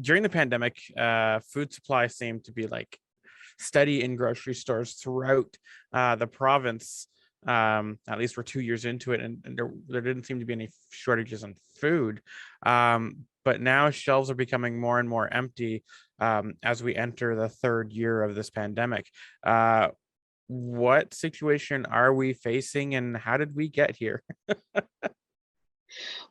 during the pandemic, food supply seemed to be like steady in grocery stores throughout the province. At least we're 2 years into it, and there didn't seem to be any shortages on food. But now shelves are becoming more and more empty as we enter the third year of this pandemic. What situation are we facing, and how did we get here?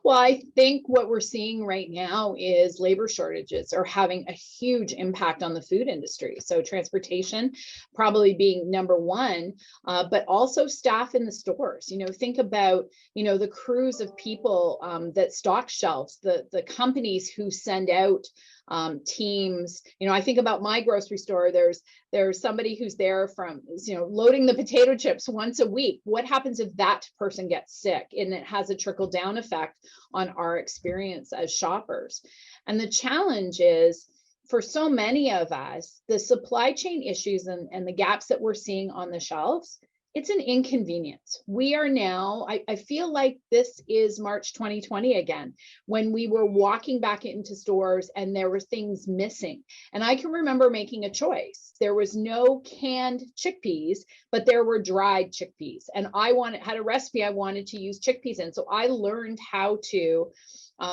Well, I think what we're seeing right now is labor shortages are having a huge impact on the food industry. So transportation probably being number one, but also staff in the stores. Think about, the crews of people that stock shelves, the companies who send out teams. I think about my grocery store. There's somebody who's there from, loading the potato chips once a week. What happens if that person gets sick? And it has a trickle down effect on our experience as shoppers. And the challenge is, for so many of us, the supply chain issues and the gaps that we're seeing on the shelves, it's an inconvenience. We are now, I feel like this is March 2020 again, when we were walking back into stores and there were things missing. And I can remember making a choice. There was no canned chickpeas, but there were dried chickpeas. And I had a recipe I wanted to use chickpeas in. So I learned how to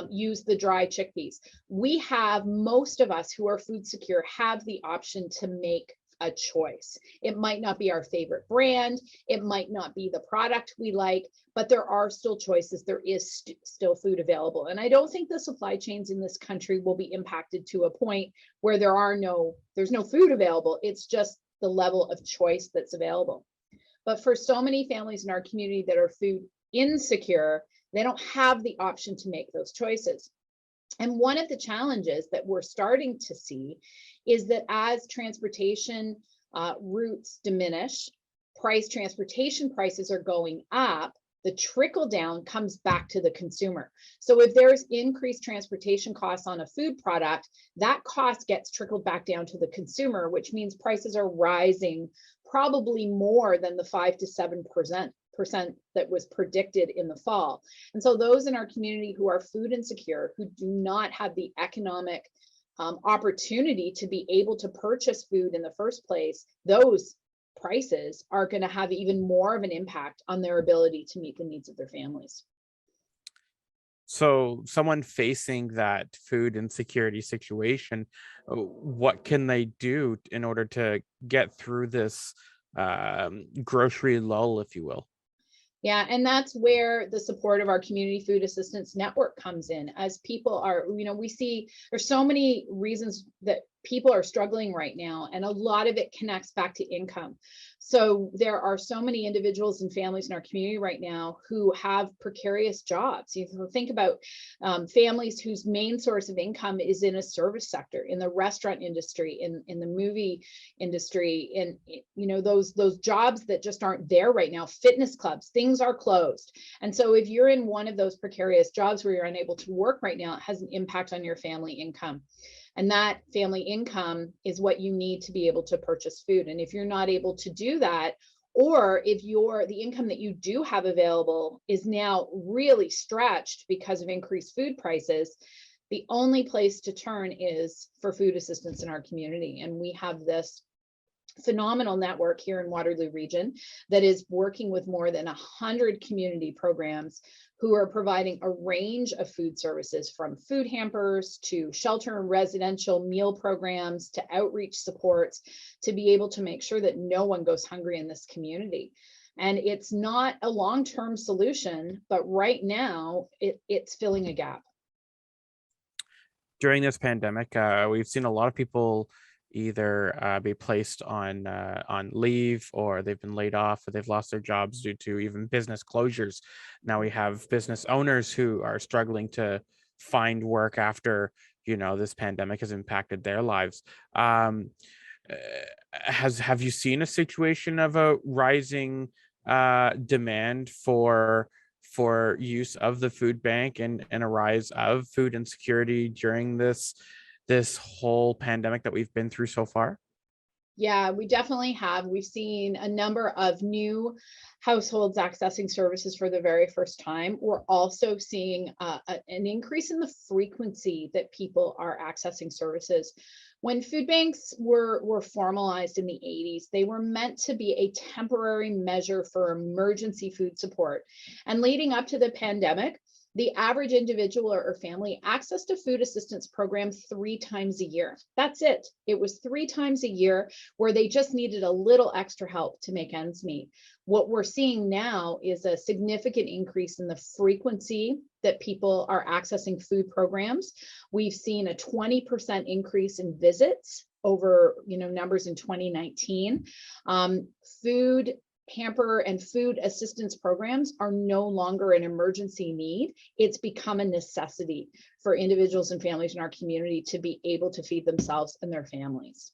use the dry chickpeas. Most of us who are food secure have the option to make a choice. It might not be our favorite brand. It might not be the product we like, but there are still choices. There is still food available. And I don't think the supply chains in this country will be impacted to a point where there's no food available. It's just the level of choice that's available. But for so many families in our community that are food insecure, they don't have the option to make those choices. And one of the challenges that we're starting to see is that as transportation routes diminish, transportation prices are going up, the trickle down comes back to the consumer. So if there's increased transportation costs on a food product, that cost gets trickled back down to the consumer, which means prices are rising probably more than the 5 to 7% that was predicted in the fall. And so those in our community who are food insecure, who do not have the economic opportunity to be able to purchase food in the first place, those prices are going to have even more of an impact on their ability to meet the needs of their families. So someone facing that food insecurity situation, what can they do in order to get through this grocery lull, if you will? Yeah, and that's where the support of our community food assistance network comes in. As people are, we see there's so many reasons that people are struggling right now, and a lot of it connects back to income. So there are so many individuals and families in our community right now who have precarious jobs. You think about families whose main source of income is in a service sector, in the restaurant industry, in the movie industry, in those jobs that just aren't there right now. Fitness clubs, things are closed. And so if you're in one of those precarious jobs where you're unable to work right now, it has an impact on your family income. And that family income is what you need to be able to purchase food. And if you're not able to do that, or if the income that you do have available is now really stretched because of increased food prices, the only place to turn is for food assistance in our community. And we have this phenomenal network here in Waterloo region that is working with more than 100 community programs who are providing a range of food services, from food hampers to shelter and residential meal programs to outreach supports, to be able to make sure that no one goes hungry in this community. And it's not a long-term solution, but right now it's filling a gap. During this pandemic, we've seen a lot of people either be placed on leave, or they've been laid off, or they've lost their jobs due to even business closures. Now we have business owners who are struggling to find work after this pandemic has impacted their lives. Have you seen a situation of a rising demand for use of the food bank, and a rise of food insecurity during this whole pandemic that we've been through so far? Yeah, we definitely have. We've seen a number of new households accessing services for the very first time. We're also seeing an increase in the frequency that people are accessing services. When food banks were formalized in the 80s, they were meant to be a temporary measure for emergency food support. And leading up to the pandemic, the average individual or family accessed a food assistance program 3 times a year. That's it. It was 3 times a year where they just needed a little extra help to make ends meet. What we're seeing now is a significant increase in the frequency that people are accessing food programs. We've seen a 20% increase in visits over, numbers in 2019. Food hamper and food assistance programs are no longer an emergency need. It's become a necessity for individuals and families in our community to be able to feed themselves and their families.